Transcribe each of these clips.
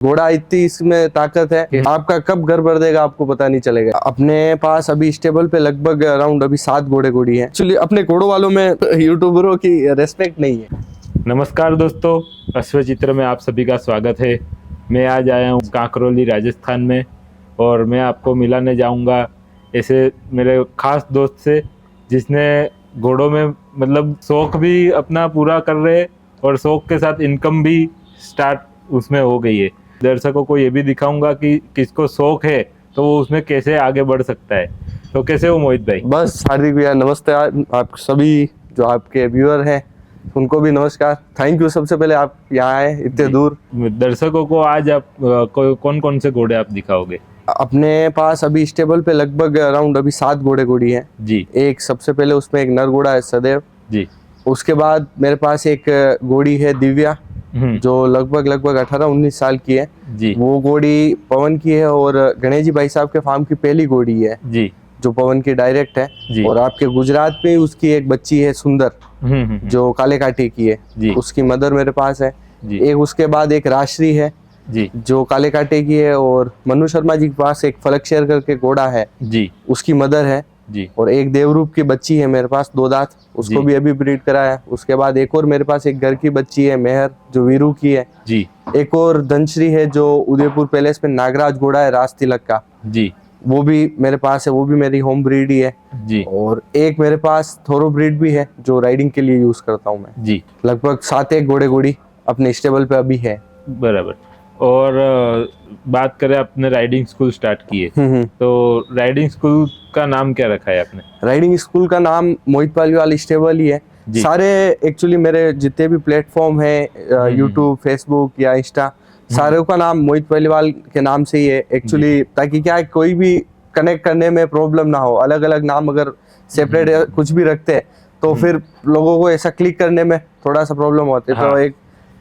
घोड़ा इतनी इसमें ताकत है कि आपका कब घर भर देगा आपको पता नहीं चलेगा। अपने पास अभी स्टेबल पे लगभग अराउंड अभी 7 घोड़े घोड़ी हैं। एक्चुअली अपने घोड़ों वालों में यूट्यूबरों की रेस्पेक्ट नहीं है। नमस्कार दोस्तों, अश्वचित्र में आप सभी का स्वागत है। मैं आज आया हूँ कांकरोली राजस्थान में और मैं आपको मिलाने जाऊँगा ऐसे मेरे खास दोस्त से जिसने घोड़ों में मतलब शौक भी अपना पूरा कर रहे और शौक के साथ इनकम भी स्टार्ट उसमें हो गई है। दर्शकों को ये भी दिखाऊंगा कि किसको शौक है तो वो उसमें कैसे आगे बढ़ सकता है। तो कैसे हो मोहित भाई? बस हार्दिक भैया नमस्ते। आप सभी जो आपके व्यूअर हैं उनको भी नमस्कार। थैंक यू सबसे पहले आप यहाँ आए इतने दूर। दर्शकों को आज आप कौन कौन से घोड़े आप दिखाओगे? अपने पास अभी स्टेबल पे लगभग अराउंड अभी 7 घोड़े घोड़ी हैं जी। एक सबसे पहले उसमें एक नर घोड़ा है सदैव जी। उसके बाद मेरे पास एक घोड़ी है दिव्या जो लगभग 18-19 साल की है जी। वो घोड़ी पवन की है और गणेश जी भाई साहब के फार्म की पहली घोड़ी है जी। जो पवन की डायरेक्ट है जी। और आपके गुजरात में उसकी एक बच्ची है सुंदर जो काले काठी की है जी। उसकी मदर मेरे पास है जी। एक उसके बाद एक राश्री है जी। जो काले काटे की है और मनु शर्मा जी के पास एक फलक शेयर करके घोड़ा है जी उसकी मदर है जी। और एक देवरूप की बच्ची है मेरे पास 2 दांत उसको भी अभी ब्रीड कराया है। उसके बाद एक और मेरे पास एक घर की बच्ची है मेहर जो वीरू की है जी। एक और धनश्री है जो उदयपुर पैलेस में नागराज घोड़ा है राज तिलक का जी। वो भी मेरे पास है वो भी मेरी होम ब्रीड ही है जी। और एक मेरे पास थोरो ब्रीड भी है जो राइडिंग के लिए यूज करता हूँ मैं जी। लगभग 7 एक घोड़े घोड़ी अपने स्टेबल पे अभी है। बराबर। और बात करें आपने राइडिंग स्कूल स्टार्ट किए तो राइडिंग स्कूल का नाम क्या रखा है आपने? राइडिंग स्कूल का नाम मोहित पालीवाल स्टेबल ही है। सारे एक्चुअली मेरे जितने भी प्लेटफॉर्म है यूट्यूब फेसबुक या इंस्टा सारे का नाम मोहित पालीवाल के नाम से ही है एक्चुअली ताकि क्या है कोई भी कनेक्ट करने में प्रॉब्लम ना हो। अलग अलग नाम अगर सेपरेट कुछ भी रखते हैं तो फिर लोगों को ऐसा क्लिक करने में थोड़ा सा प्रॉब्लम होती है। तो एक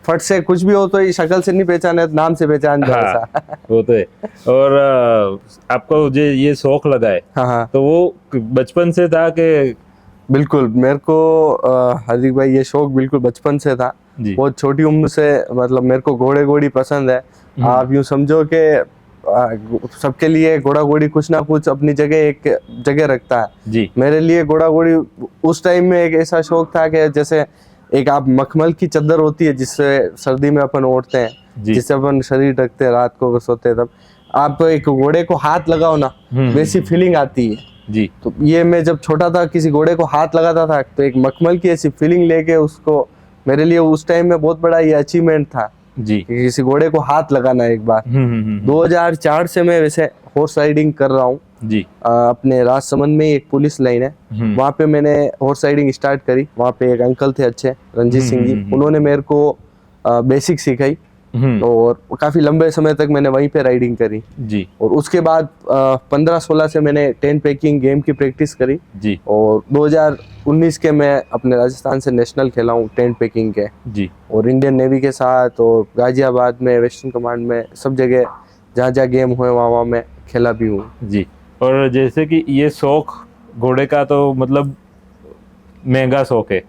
फट से कुछ भी हो तो ये शक्ल से नहीं पहचाने नाम से पहचान जाए। वो तो है। और आपको ये शौक लगा है तो वो बचपन से था कि? बिल्कुल मेरे को हार्दिक भाई ये शौक बिल्कुल बचपन से था। बहुत छोटी उम्र से मतलब मेरे को घोड़े घोड़ी पसंद है। आप यूं समझो कि सबके लिए घोड़ा घोड़ी कुछ ना कुछ अपनी जगह एक जगह रखता है जी। मेरे लिए घोड़ा घोड़ी उस टाइम में एक ऐसा शौक था कि जैसे एक आप मखमल की चादर होती है जिससे सर्दी में अपन ओढ़ते हैं जिससे अपन शरीर ढकते हैं रात को अगर सोते हैं तब आप एक घोड़े को हाथ लगाओ ना वैसी फीलिंग आती है जी। तो ये मैं जब छोटा था किसी घोड़े को हाथ लगाता था तो एक मखमल की ऐसी फीलिंग लेके उसको मेरे लिए उस टाइम में बहुत बड़ा ये अचीवमेंट था जी कि किसी घोड़े को हाथ लगाना एक बार। 2004 से मैं वैसे हॉर्स राइडिंग कर रहा हूँ जी। अपने राजसमंद में एक पुलिस लाइन है वहाँ पे मैंने हॉर्स राइडिंग स्टार्ट करी। वहाँ पे एक अंकल थे अच्छे रंजीत सिंह जी उन्होंने मेरे को बेसिक सिखाई और काफी लंबे समय तक मैंने वहीं पे राइडिंग करी जी। और उसके बाद 15-16 से मैंने 10 पैकिंग गेम की प्रैक्टिस करी जी। और 2019 के मैं अपने राजस्थान से नेशनल खेला हूँ 10 पैकिंग के जी। और इंडियन नेवी के साथ और गाजियाबाद में वेस्टर्न कमांड में सब जगह जहाँ जहाँ गेम हुए वहाँ मैं खेला भी हूँ जी। और जैसे कि ये शौक घोड़े का तो मतलब महंगा शौक है।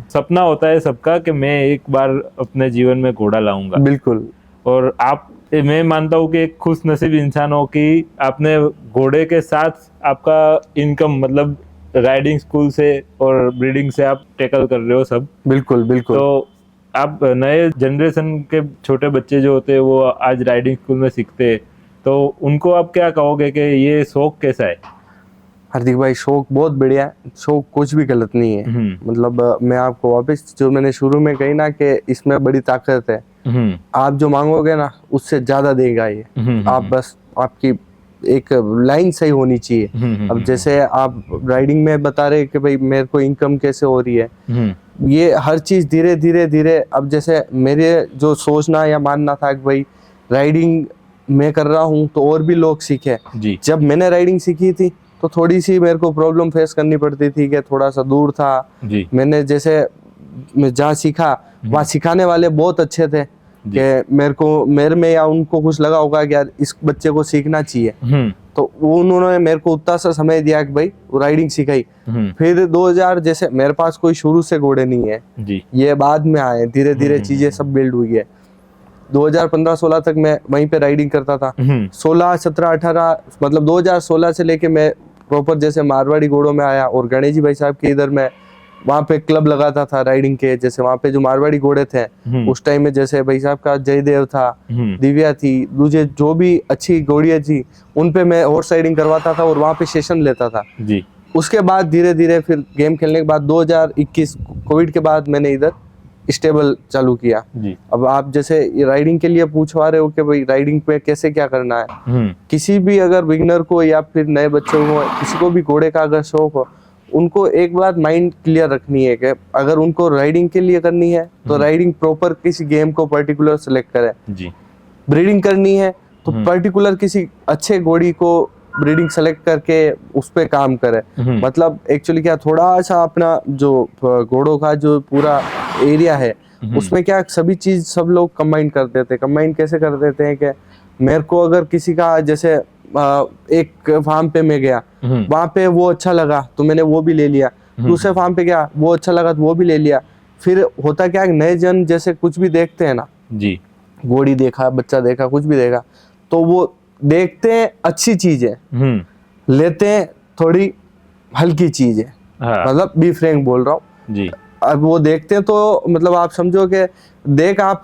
सपना होता है सबका कि मैं एक बार अपने जीवन में घोड़ा लाऊंगा। बिल्कुल। और आप मैं मानता हूँ कि एक खुश नसीब इंसान हो कि आपने घोड़े के साथ आपका इनकम मतलब राइडिंग स्कूल से और ब्रीडिंग से आप टैकल कर रहे हो सब। बिल्कुल बिल्कुल। तो आप नए जनरेशन के छोटे बच्चे जो होते हैं वो आज राइडिंग स्कूल में सीखते हैं तो उनको आप क्या कहोगे कि ये शौक कैसा है? हार्दिक भाई शौक बहुत बढ़िया है। शौक कुछ भी गलत नहीं है। मतलब मैं आपको वापस जो मैंने शुरू में कही ना कि इसमें बड़ी ताकत है। आप जो मांगोगे ना उससे ज्यादा देगा ये। आप बस आपकी एक लाइन सही होनी चाहिए। अब जैसे आप राइडिंग में बता रहे कि भाई मेरे को इनकम कैसे हो रही है ये हर चीज धीरे धीरे धीरे। अब जैसे मेरे जो सोचना या मानना था कि भाई राइडिंग मैं कर रहा हूँ तो और भी लोग सीखे। जब मैंने राइडिंग सीखी थी तो थोड़ी सी मेरे को प्रॉब्लम फेस करनी पड़ती थी कि थोड़ा सा दूर था। मैंने जैसे जहाँ सीखा वहाँ सिखाने वाले बहुत अच्छे थे कि मेरे में या उनको कुछ लगा होगा कि यार इस बच्चे को सीखना चाहिए तो उन्होंने मेरे को उतना सा समय दिया कि भाई राइडिंग सिखाई। फिर 2000 जैसे मेरे पास कोई शुरू से घोड़े नहीं है ये बाद में आए धीरे धीरे चीजें सब बिल्ड हुई है। 2015-16 तक मैं वहीं पे राइडिंग करता था। 16, 17, 18 मतलब 2016 से लेके मैं प्रॉपर जैसे मारवाड़ी घोड़ों में आया, और गणेश जी भाई साहब के इधर मैं वहाँ पे क्लब लगाता था राइडिंग के। जैसे वहाँ पे जो मारवाड़ी घोड़े थे उस टाइम में, जैसे भाई साहब का जयदेव था, दिव्या थी, मुझे जो भी अच्छी घोड़ियाँ थी उन पे मैं हॉर्स राइडिंग करवाता था और वहाँ पे सेशन लेता था जी। उसके बाद धीरे धीरे फिर गेम खेलने के बाद 2021 कोविड के बाद मैंने इधर स्टेबल चालू किया जी। अब आप जैसे राइडिंग के लिए पूछवा रहे हो कि भाई राइडिंग पे कैसे क्या करना है, किसी भी अगर बिगनर को या फिर नए बच्चों को, किसी को भी घोड़े का अगर शौक हो, उनको एक बात माइंड क्लियर रखनी है कि अगर उनको राइडिंग के लिए करनी है तो राइडिंग प्रॉपर किसी गेम को पर्टिकुलर सेलेक्ट करें जी। ब्रीडिंग करनी है तो पर्टिकुलर किसी अच्छे घोड़ी को ब्रीडिंग सेलेक्ट करके उस पे काम करे। मतलब एक्चुअली क्या, थोड़ा सा अपना जो घोड़ों का जो पूरा एरिया है उसमें क्या सभी चीज सब लोग कंबाइन कर देते हैं। कंबाइन कैसे कर देते हैं कि मेरे को अगर किसी का जैसे एक फार्म पे मैं गया, वहां पे वो अच्छा लगा तो मैंने वो भी ले लिया, दूसरे फार्म पे गया वो अच्छा लगा तो वो भी ले लिया। फिर होता क्या है, नए जन जैसे कुछ भी देखते हैं ना जी, घोड़ी देखा, बच्चा देखा, कुछ भी देखा, तो वो देखते हैं अच्छी चीज है, लेते हैं थोड़ी हल्की चीज है। मतलब बी फ्रैंक बोल रहा हूँ जी। अब वो देखते हैं तो मतलब आप समझो कि देख आप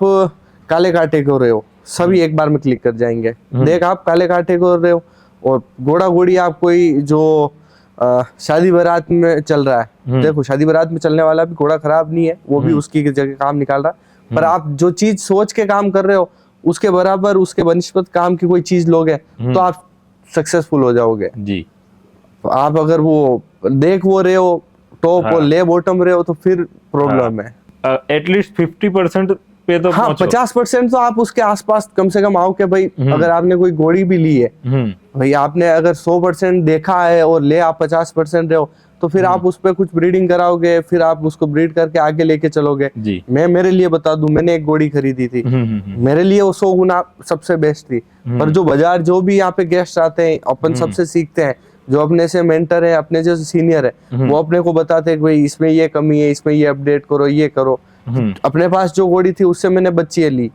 काले कांटे को रहे हो, सभी एक बार में क्लिक कर जाएंगे। देख आप काले कांटे को रहे हो और घोड़ा घोड़ी आप कोई जो शादी बारात में चल रहा है, देखो शादी बारात में चलने वाला भी घोड़ा खराब नहीं है, वो भी उसकी जगह काम निकाल रहा है, पर आप जो चीज सोच के काम कर रहे हो उसके बराबर उसके बनिस्बत काम की कोई चीज लोगे तो आप सक्सेसफुल हो जाओगे जी। आप अगर वो देख वो रहे हो टॉप और ले बॉटम रहे हो तो फिर प्रॉब्लम है। एटलीस्ट 50% पे तो हाँ, 50% तो आप उसके आसपास कम से कम आओ के भाई अगर आपने कोई घोड़ी भी ली है, भाई आपने अगर 100% देखा है और ले आप 50% रहे हो तो फिर आप उस पर कुछ ब्रीडिंग कराओगे, फिर आप उसको ब्रीड करके आगे लेके चलोगे जी। मैं मेरे लिए बता दूं, मैंने एक घोड़ी खरीदी थी, मेरे लिए वो 100 गुना सबसे बेस्ट थी। पर जो बाजार जो भी यहाँ पे गेस्ट आते हैं अपन सबसे सीखते हैं, जो अपने से मेंटर है, अपने जैसे सीनियर है, वो अपने को बताते हैं कि भाई इसमें ये कमी है, इसमें ये अपडेट करो, ये करो। अपने पास जो घोड़ी थी उससे मैंने बच्चियां ली,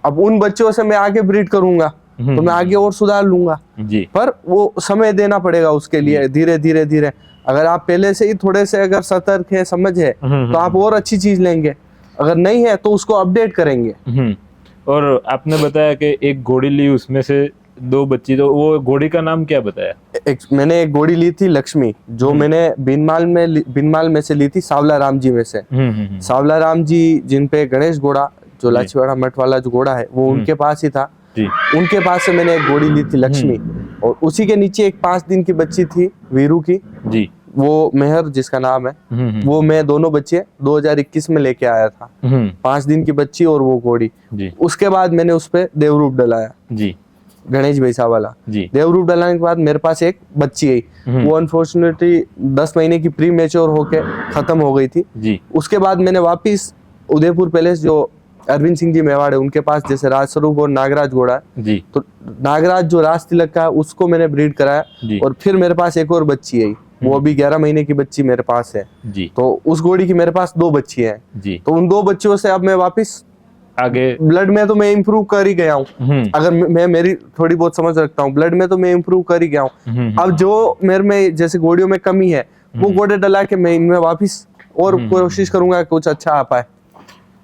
अब उन बच्चों से मैं आगे ब्रीड करूंगा तो मैं आगे और सुधार लूंगा जी। पर वो समय देना पड़ेगा उसके लिए, धीरे धीरे धीरे। अगर आप पहले से ही थोड़े से अगर सतर्क है, समझ है, तो आप और अच्छी चीज लेंगे, अगर नहीं है तो उसको अपडेट करेंगे। और आपने बताया कि एक घोड़ी ली, उसमें से 2 बच्ची, तो वो घोड़ी का नाम क्या बताया? मैंने एक घोड़ी ली थी लक्ष्मी, जो मैंने बिनमाल में से ली थी, सांवला राम जी में से। सांवला राम जी जिन पे गणेश घोड़ा जो लाचीवाड़ा मठ वाला जो घोड़ा है वो उनके पास ही था जी। उनके पास से मैंने एक घोड़ी ली थी लक्ष्मी, और उसी के नीचे एक 5 दिन की बच्ची थी वीरू की जी, वो मेहर जिसका नाम है, वो मैं दोनों बच्चे 2021 में लेके आया था, 5 दिन की बच्ची और वो घोड़ी। उसके बाद मैंने उस पे देवरूप डलाया जी, गणेश भाई साहब वाला जी। देवरूप डलाने के बाद मेरे पास एक बच्ची आई, वो अनफॉर्चुनेटली 10 महीने की प्री मैच्योर होके खत्म हो गई थी जी। उसके बाद मैंने वापिस उदयपुर पैलेस जो अरविंद सिंह जी मेवाड़ है उनके पास जैसे राजस्वरूप और नागराज घोड़ा जी, तो नागराज जो राज तिलक का है उसको मैंने ब्रीड कराया, और फिर मेरे पास एक और बच्ची आई, वो अभी 11 महीने की बच्ची मेरे पास है जी। तो उस घोड़ी की मेरे पास 2 बच्ची हैं जी। तो उन 2 बच्चियों से अब मैं वापिस आगे ब्लड में तो मैं इम्प्रूव कर ही गया हूँ, अगर मैं मेरी थोड़ी बहुत समझ रखता हूँ, ब्लड में तो मैं इम्प्रूव कर ही गया हूँ। अब जो मेरे में जैसे घोड़ियों में कमी है वो घोड़े डला के मैं इनमें वापिस और कोशिश करूंगा कुछ अच्छा आ पाए।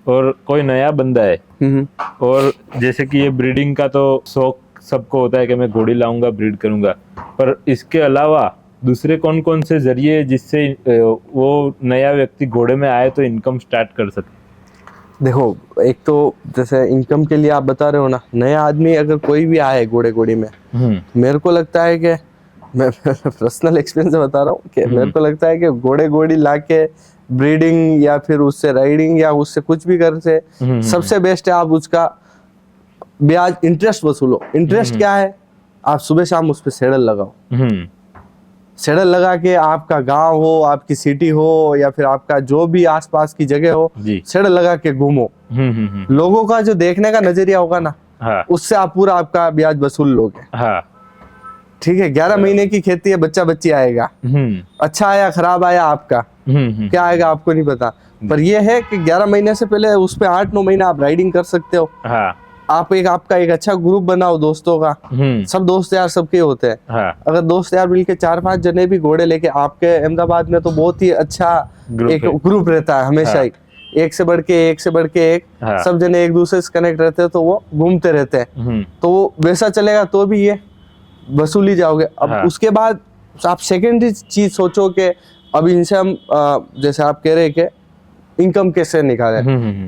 और कोई नया बंदा है और जैसे कि ये ब्रीडिंग का तो शौक सबको होता है कि मैं घोड़ी लाऊंगा ब्रीड करूंगा, पर इसके अलावा दूसरे कौन कौन से जरिए जिससे वो नया व्यक्ति घोड़े में आए तो इनकम स्टार्ट कर सके? देखो, एक तो जैसे इनकम के लिए आप बता रहे हो ना, नया आदमी अगर कोई भी आए घोड़ी में, मेरे को लगता है कि मैं पर्सनल एक्सपीरियंस से बता रहा हूँ कि मेरे को लगता है कि घोड़ी लाके ब्रीडिंग या फिर उससे राइडिंग या उससे कुछ भी कर से सबसे बेस्ट है आप उसका ब्याज इंटरेस्ट वसूलो। इंटरेस्ट क्या है, आप सुबह शाम उस पर सेडल लगाओ, सेडल लगा के आपका गांव हो, आपकी सिटी हो या फिर आपका जो भी आसपास की जगह हो, सेडल लगा के घूमो। लोगों का जो देखने का नजरिया होगा ना, उससे आप पूरा आपका ब्याज वसूल लोगे। ठीक है, 11 महीने की खेती है, बच्चा बच्ची आएगा, अच्छा आया खराब आया आपका क्या आएगा आपको नहीं पता, पर यह है कि 11 महीने से पहले उस पे 8-9 महीना आप राइडिंग कर सकते हो। आप आपका एक अच्छा ग्रुप बनाओ दोस्तों का। सब दोस्त यार सबके होते हैं। हाँ। अगर दोस्त यार मिलके 4-5 जने भी घोड़े लेके, आपके अहमदाबाद में तो बहुत ही अच्छा एक ग्रुप रहता है हमेशा ही, एक से बढ़ के एक, सब जने एक दूसरे से कनेक्ट रहते हैं, तो वो घूमते रहते हैं। तो वो वैसा चलेगा तो भी ये वसूली जाओगे। अब उसके बाद आप सेकेंडरी चीज सोचो कि अब इनसे हम जैसे आप कह रहे कि इनकम कैसे निकाले।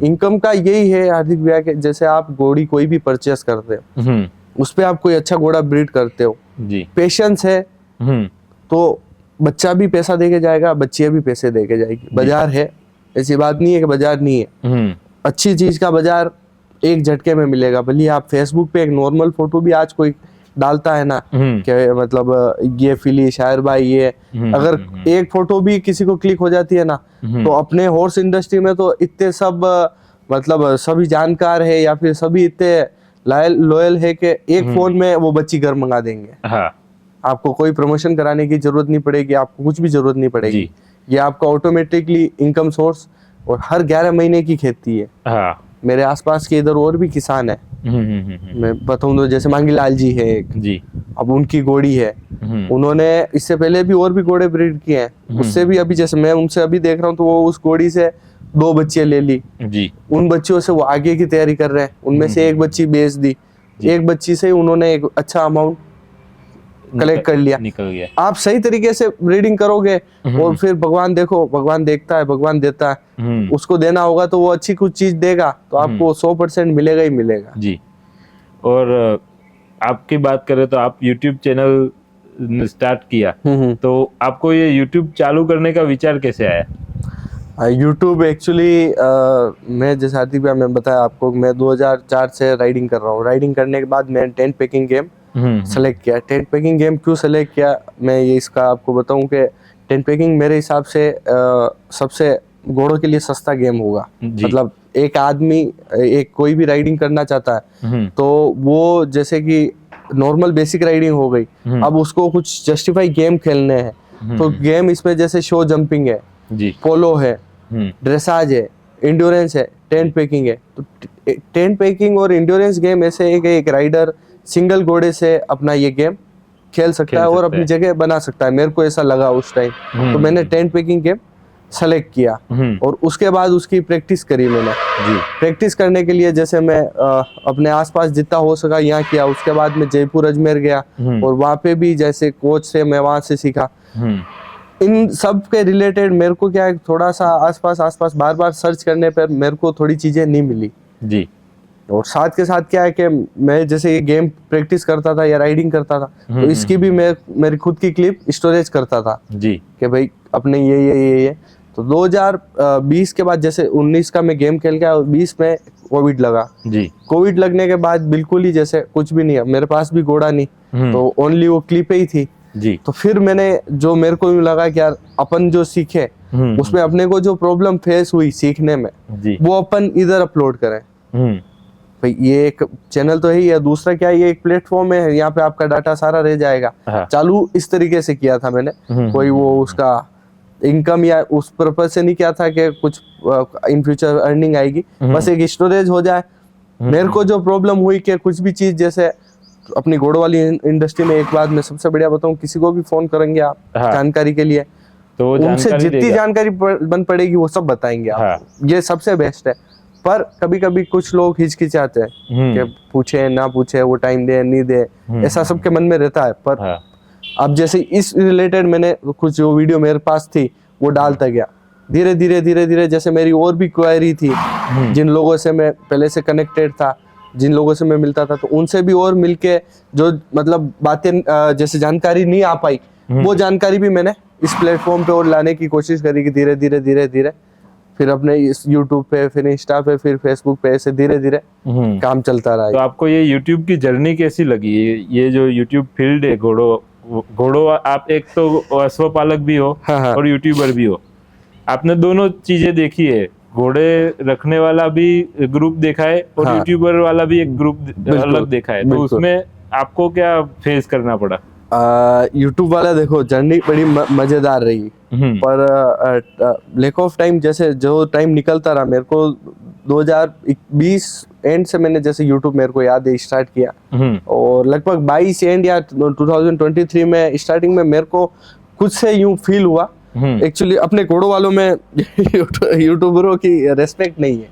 इनकम का यही है हार्दिक भैया के, जैसे आप घोड़ी कोई भी परचेस करते हो, उस पे आप कोई अच्छा घोड़ा ब्रीड करते हो जी, पेशेंस है तो बच्चा भी पैसा देके जाएगा, बच्चियां भी पैसे देके जाएगी। बाजार है, ऐसी बात नहीं है कि बाजार नहीं है। अच्छी चीज का बाजार एक झटके में मिलेगा। भले आप फेसबुक पे एक नॉर्मल फोटो भी आज कोई डालता है ना कि मतलब ये फिली शायर भाई ये, अगर एक फोटो भी किसी को क्लिक हो जाती है ना, तो अपने हॉर्स इंडस्ट्री में तो इतने सब मतलब सभी जानकार है या फिर सभी इतने लॉयल है कि एक फोन में वो बच्ची घर मंगा देंगे। हाँ। आपको कोई प्रमोशन कराने की जरूरत नहीं पड़ेगी, आपको कुछ भी जरूरत नहीं पड़ेगी। ये आपका ऑटोमेटिकली इनकम सोर्स, और हर 11 महीने की खेती है। हाँ। मेरे आसपास के इधर और भी किसान है, मैं बताऊं तो जैसे मांगीलाल जी है एक जी, अब उनकी घोड़ी है, उन्होंने इससे पहले भी और भी घोड़े ब्रीड किए हैं, उससे भी अभी जैसे मैं उनसे अभी देख रहा हूँ तो वो उस घोड़ी से 2 बच्चियां ले ली जी, उन बच्चियों से वो आगे की तैयारी कर रहे हैं। उनमें से एक बच्ची बेच दी, एक बच्ची से उन्होंने एक अच्छा अमाउंट कलेक्ट कर लिया, निकल गया। आप सही तरीके से ब्रीडिंग करोगे और फिर भगवान देखो, भगवान देखता है, भगवान देता है, उसको देना होगा तो वो अच्छी कुछ चीज देगा, तो आपको 100% मिलेगा ही मिलेगा जी। और आपकी बात करें तो आप YouTube चैनल स्टार्ट किया, तो आपको ये YouTube चालू करने का विचार कैसे आया? YouTube एक्चुअली मैं जैसे हार्दिक भाई मैं बताया आपको, मैं 2004 से राइडिंग कर रहा हूँ। राइडिंग करने के बाद मैं टेंट पेकिंग गेम सेलेक्ट किया। टेंट पेकिंग गेम क्यों सेलेक्ट किया, मैं ये इसका आपको बताऊं कि टेंट पेकिंग मेरे हिसाब से सबसे घोड़ों के लिए सस्ता गेम होगा। मतलब एक आदमी एक कोई भी राइडिंग करना चाहता है तो वो जैसे कि नॉर्मल बेसिक राइडिंग हो गई, अब उसको कुछ जस्टिफाई गेम खेलने हैं तो गेम इसमें जैसे शो जंपिंग है जी, पोलो है, ड्रेसाज है, इंड्योरेंस है, टेंट पेकिंग है। तो टेंट पेकिंग और इंड्योरेंस गेम ऐसे है कि एक राइडर सिंगल घोड़े से अपना ये गेम खेल सकता है और अपनी जगह बना सकता है। मेरे को ऐसा लगा उस टाइम, तो मैंने टेंट पेकिंग गेम सेलेक्ट किया और उसके बाद उसकी प्रैक्टिस करी मैंने जी। प्रैक्टिस करने के लिए जैसे मैं अपने आसपास जितना हो सका यहाँ किया। उसके बाद मैं जयपुर अजमेर गया और वहाँ पे भी जैसे कोच से मैं वहाँ से सीखा। इन सब के रिलेटेड मेरे को क्या है, थोड़ा सा आसपास बार बार सर्च करने पर मेरे को थोड़ी चीजें नहीं मिली जी। और साथ के साथ क्या है कि मैं जैसे ये गेम प्रैक्टिस करता था या राइडिंग करता था तो इसकी भी मैं मेरी खुद की क्लिप स्टोरेज करता था जी, कि भाई अपने ये तो 2020 के बाद जैसे 19 का मैं गेम खेल गया और 20 में कोविड लगा जी। कोविड लगने के बाद बिल्कुल ही जैसे कुछ भी नहीं है, मेरे पास भी घोड़ा नहीं, तो ओनली वो क्लिप ही थी जी। तो फिर मैंने जो मेरे को लगा कि यार अपन जो सीखे उसमें अपने को जो प्रॉब्लम फेस हुई सीखने में जी, वो अपन इधर अपलोड करें। भाई ये एक चैनल तो है ही है, दूसरा क्या है ये एक प्लेटफॉर्म है, यहाँ पे आपका डाटा सारा रह जाएगा। चालू इस तरीके से किया था मैंने, कोई वो उसका इनकम या उस पर्पज से नहीं किया था कि कुछ इन फ्यूचर अर्निंग आएगी, बस एक स्टोरेज हो जाए। मेरे को जो प्रॉब्लम हुई कि कुछ भी चीज जैसे अपनी घोड़ों वाली इंडस्ट्री में एक बात मैं सबसे बढ़िया बताऊं, किसी को भी फोन करेंगे आप जानकारी के लिए तो उनसे जितनी जानकारी बन पड़ेगी वो सब बताएंगे आप, ये सबसे बेस्ट है। पर कभी कभी कुछ लोग हिचकिचाते हैं कि पूछे ना पूछे, वो टाइम दे नहीं दे, ऐसा सबके मन में रहता है। पर अब जैसे इस रिलेटेड मैंने कुछ जो वीडियो मेरे पास थी वो डालता गया, धीरे धीरे जैसे मेरी और भी क्वेरी थी, जिन लोगों से मैं पहले से कनेक्टेड था, जिन लोगों से मैं मिलता था, तो उनसे भी और मिलके जो मतलब बातें जैसे जानकारी नहीं आ पाई वो जानकारी भी मैंने इस प्लेटफॉर्म पे और लाने की कोशिश करी कि धीरे धीरे फिर अपने इस YouTube पे, फिर इंस्टा पे, फिर फेसबुक पे, ऐसे धीरे धीरे काम चलता रहा। तो आपको ये YouTube की जर्नी कैसी लगी? ये जो YouTube फील्ड है, घोड़ो आप एक तो अश्वपालक भी हो और यूट्यूबर भी हो, आपने दोनों चीजें देखी है, घोड़े रखने वाला भी ग्रुप देखा है और यूट्यूबर वाला भी एक ग्रुप अलग देखा है, तो उसमें आपको क्या फेस करना पड़ा? यूट्यूब वाला देखो जर्नी बड़ी मजेदार रही, पर लैक ऑफ टाइम, जैसे जो टाइम निकलता रहा मेरे को 2020 एंड से मैंने जैसे यूट्यूब मेरे को याद है स्टार्ट किया, और लगभग 22 एंड या 2023 में स्टार्टिंग में मेरे को खुद से यूं फील हुआ एक्चुअली अपने घोड़ों वालों में यूट्यूबरों की रेस्पेक्ट नहीं है।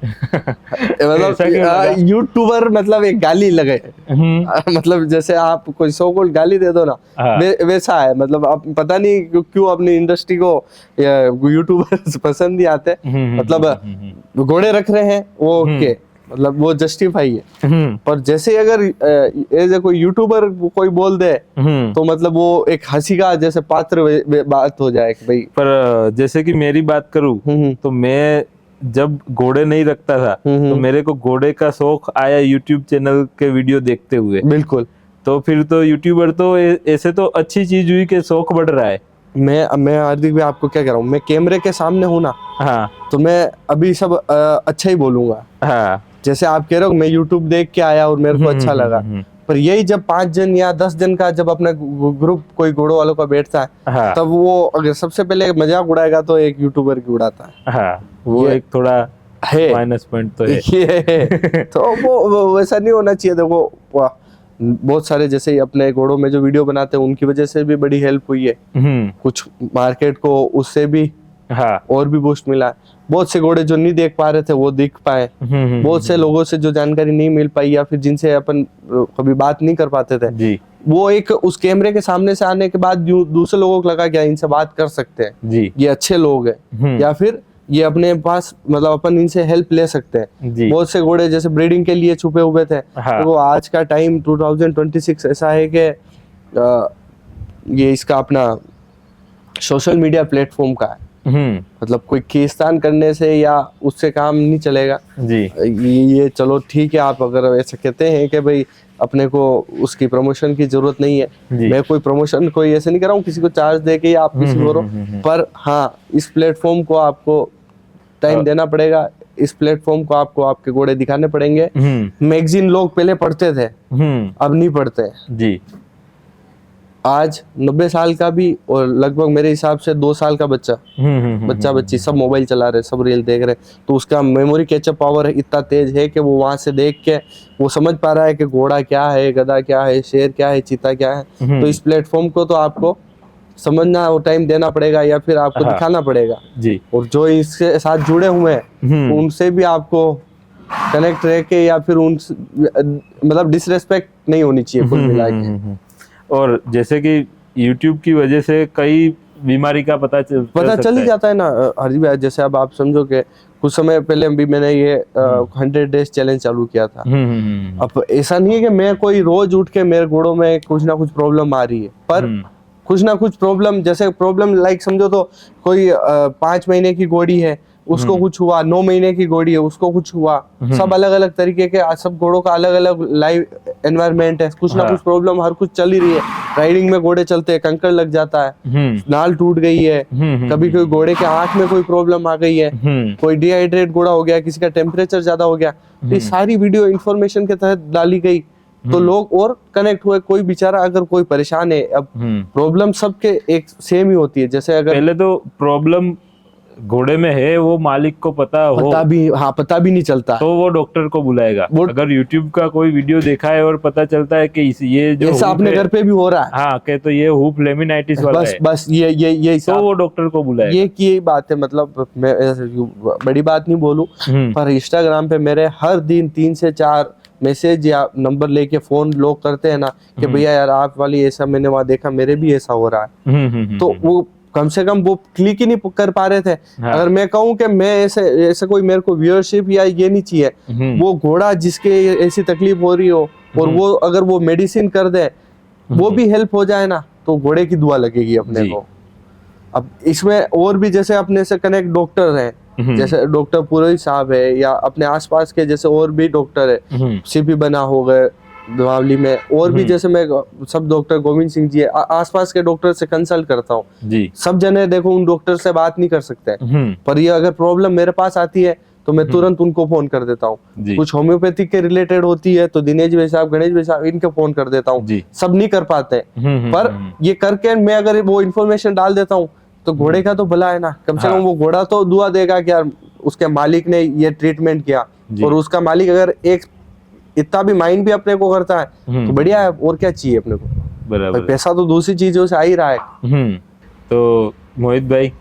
मतलब यूट्यूबर मतलब एक गाली लगे, मतलब जैसे आप कोई सो कॉल्ड गाली दे दो ना, वैसा है। मतलब अब पता नहीं क्यों अपनी इंडस्ट्री को यूट्यूबर पसंद नहीं आते। मतलब घोड़े रख रहे हैं वो ओके, मतलब वो जस्टिफाई है, पर जैसे अगर एज ए कोई यूट्यूबर कोई बोल दे तो मतलब वो एक हंसी का जैसे पात्र बात हो जाए कि भाई। पर जैसे कि मेरी बात करूं तो मैं जब घोड़े नहीं रखता था तो मेरे को घोड़े का शौक आया यूट्यूब चैनल के वीडियो देखते हुए। बिल्कुल। तो फिर तो यूट्यूबर तो ऐसे तो अच्छी चीज हुई कि शौक बढ़ रहा है। मैं हार्दिक भाई आपको क्या कह रहा हूँ, मैं कैमरे के सामने हूँ ना, हाँ, तो मैं अभी सब अच्छा ही बोलूंगा। हाँ, जैसे आप कह रहे हो मैं यूट्यूब देख के आया और मेरे को अच्छा लगा, पर यही जब 5 जन या 10 जन का जब अपना ग्रुप कोई घोड़ों वालों का बैठता है, हाँ, तब वो अगर सबसे पहले मजाक उड़ाएगा तो एक यूट्यूबर की उड़ाता है। हाँ, वो एक थोड़ा है माइनस पॉइंट तो है। ये तो वो वैसा नहीं होना चाहिए। देखो बहुत सारे जैसे अपने घोड़ों में जो वीडियो बनाते हैं उनकी वजह से भी बड़ी हेल्प हुई है, कुछ मार्केट को उससे भी हाँ, और भी बूस्ट मिला है। बहुत से घोड़े जो नहीं देख पा रहे थे वो दिख पाए, बहुत से लोगों से जो जानकारी नहीं मिल पाई या फिर जिनसे अपन कभी बात नहीं कर पाते थे जी, वो एक उस कैमरे के सामने से आने के बाद दूसरे लोगों को लगा क्या इनसे बात कर सकते हैं जी, ये अच्छे लोग हैं, या फिर ये अपने पास मतलब अपन इनसे हेल्प ले सकते हैं। जी, बहुत से घोड़े जैसे ब्रीडिंग के लिए छुपे हुए थे, हाँ, तो आज का टाइम 2026 ऐसा है कि ये इसका अपना सोशल मीडिया प्लेटफॉर्म का है। मतलब कोई खींचतान करने से या उससे काम नहीं चलेगा जी, ये चलो ठीक है, आप अगर ऐसा कहते हैं कि भाई अपने को उसकी प्रमोशन की जरूरत नहीं है, मैं कोई प्रमोशन कोई ऐसे नहीं कर रहा हूँ किसी को चार्ज दे के आप किसी को, पर हाँ इस प्लेटफॉर्म को आपको टाइम देना पड़ेगा, इस प्लेटफॉर्म को आपको आपके घोड़े दिखाने पड़ेंगे। मैगजीन लोग पहले पढ़ते थे, अब नहीं पढ़ते जी। आज 90 साल का भी और लगभग मेरे हिसाब से 2 साल का बच्चा बच्ची सब मोबाइल चला रहे, सब रील देख रहे, तो उसका मेमोरी कैचअप पावर इतना तेज है कि वो वहां से देख के वो समझ पा रहा है कि घोड़ा क्या है, गधा क्या है, शेर क्या है, चीता क्या है। तो इस प्लेटफॉर्म को तो आपको समझना और टाइम देना पड़ेगा या फिर आपको दिखाना पड़ेगा जी। और जो इसके साथ जुड़े हुए हैं उनसे भी आपको कनेक्ट रह के या फिर उन मतलब डिसरेस्पेक्ट नहीं होनी चाहिए कुल मिला के। और जैसे कि YouTube की वजह से कई बीमारी का पता चल ही जाता है ना हरी भाई। जैसे अब आप समझो कि कुछ समय पहले भी मैंने ये 100 डेज चैलेंज चालू किया था। अब ऐसा नहीं है कि मैं कोई रोज उठ के मेरे घोड़ों में कुछ ना कुछ प्रॉब्लम आ रही है, पर कुछ ना कुछ प्रॉब्लम, जैसे प्रॉब्लम लाइक समझो तो कोई 5 महीने की घोड़ी है उसको कुछ हुआ, 9 महीने की घोड़ी है उसको कुछ हुआ, सब अलग अलग तरीके के, सब घोड़ों का अलग अलग लाइव एनवायरनमेंट है, कुछ ना कुछ प्रॉब्लम हर कुछ चल ही रही है। राइडिंग में घोड़े चलते हैं, कंकड़ लग जाता है, नाल टूट गई है, कभी कोई घोड़े के आंख में कोई प्रॉब्लम आ गई है, कोई डिहाइड्रेट घोड़ा हो गया, किसी का टेम्परेचर ज्यादा हो गया, तो ये सारी वीडियो इंफॉर्मेशन के तहत डाली गई तो लोग और कनेक्ट हुए। कोई बेचारा अगर कोई परेशान है, अब प्रॉब्लम सबके एक सेम ही होती है। जैसे अगर पहले तो प्रॉब्लम घोड़े में है वो मालिक को पता भी नहीं चलता तो वो डॉक्टर को बुलाएगा। अगर YouTube का कोई वीडियो देखा है और पता चलता है कि ये जो ऐसा अपने घर पे भी हो रहा है, हाँ के तो ये हूप लेमिनाइटिस वाला है, बस ये तो वो डॉक्टर को बुलाएगा। ये बात है। मतलब मैं बड़ी बात नहीं बोलूं, पर इंस्टाग्राम पे मेरे हर दिन 3 से 4 मैसेज या नंबर लेके फोन लोग करते हैं ना कि भैया यार आप वाली ऐसा मैंने वहां देखा, मेरे भी ऐसा हो रहा है। तो वो कम से कम वो क्लिक ही नहीं कर पा रहे थे। अगर मैं कहूँ कि मैं ऐसे कोई मेरे को व्यूअरशिप या ये नहीं चाहिए, वो घोड़ा जिसके ऐसी तकलीफ हो रही हो और वो अगर वो मेडिसिन कर दे, वो भी हेल्प हो जाए ना, तो घोड़े की दुआ लगेगी अपने को। अब इसमें और भी जैसे अपने से कनेक्ट डॉक्टर हैं, जैसे डॉक्टर पुरोहित साहब है या अपने आसपास के जैसे और भी डॉक्टर है, सीपी बना हो गए दवावली में, और भी जैसे मैं सब डॉक्टर गोविंद सिंह जी आसपास के डॉक्टर से कंसल्ट करता हूँ जी। सब जने देखो उन डॉक्टर से बात नहीं कर सकते, पर ये अगर प्रॉब्लम मेरे पास आती है तो मैं तुरंत उनको फोन कर देता हूँ। कुछ होम्योपैथिक के रिलेटेड होती है तो दिनेश भाई साहब, गणेश भाई साहब, इनके फोन कर देता हूँ। सब नहीं कर पाते, पर ये करके मैं अगर वो इन्फॉर्मेशन डाल देता हूँ तो घोड़े का तो भला है ना, कम से कम वो घोड़ा तो दुआ देगा कि यार उसके मालिक ने ये ट्रीटमेंट किया, जी। और उसका मालिक अगर एक इतना भी माइंड भी अपने को करता है तो बढ़िया है, और क्या चाहिए अपने को। बराबर। भाई पैसा तो दूसरी चीजों से आ ही रहा है। तो मोहित भाई,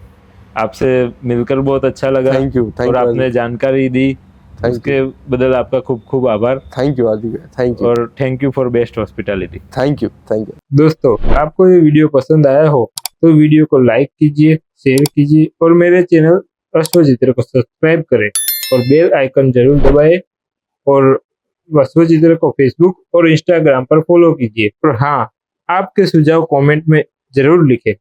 आपसे मिलकर बहुत अच्छा लगा। थैंक यू और आपने जानकारी दी, उसके बदल आपका खूब खूब आभार। थैंक यू हार्दिक भाई, थैंक यू। और thank you for best hospitality. Thank you, thank you. दोस्तों, आपको ये वीडियो पसंद आया हो तो वीडियो को लाइक कीजिए, शेयर कीजिए और मेरे चैनल अश्वचित्र को सब्सक्राइब करें और बेल आइकन जरूर दबाएं। और अश्वचित्र को फेसबुक और इंस्टाग्राम पर फॉलो कीजिए। और हाँ, आपके सुझाव कमेंट में जरूर लिखें।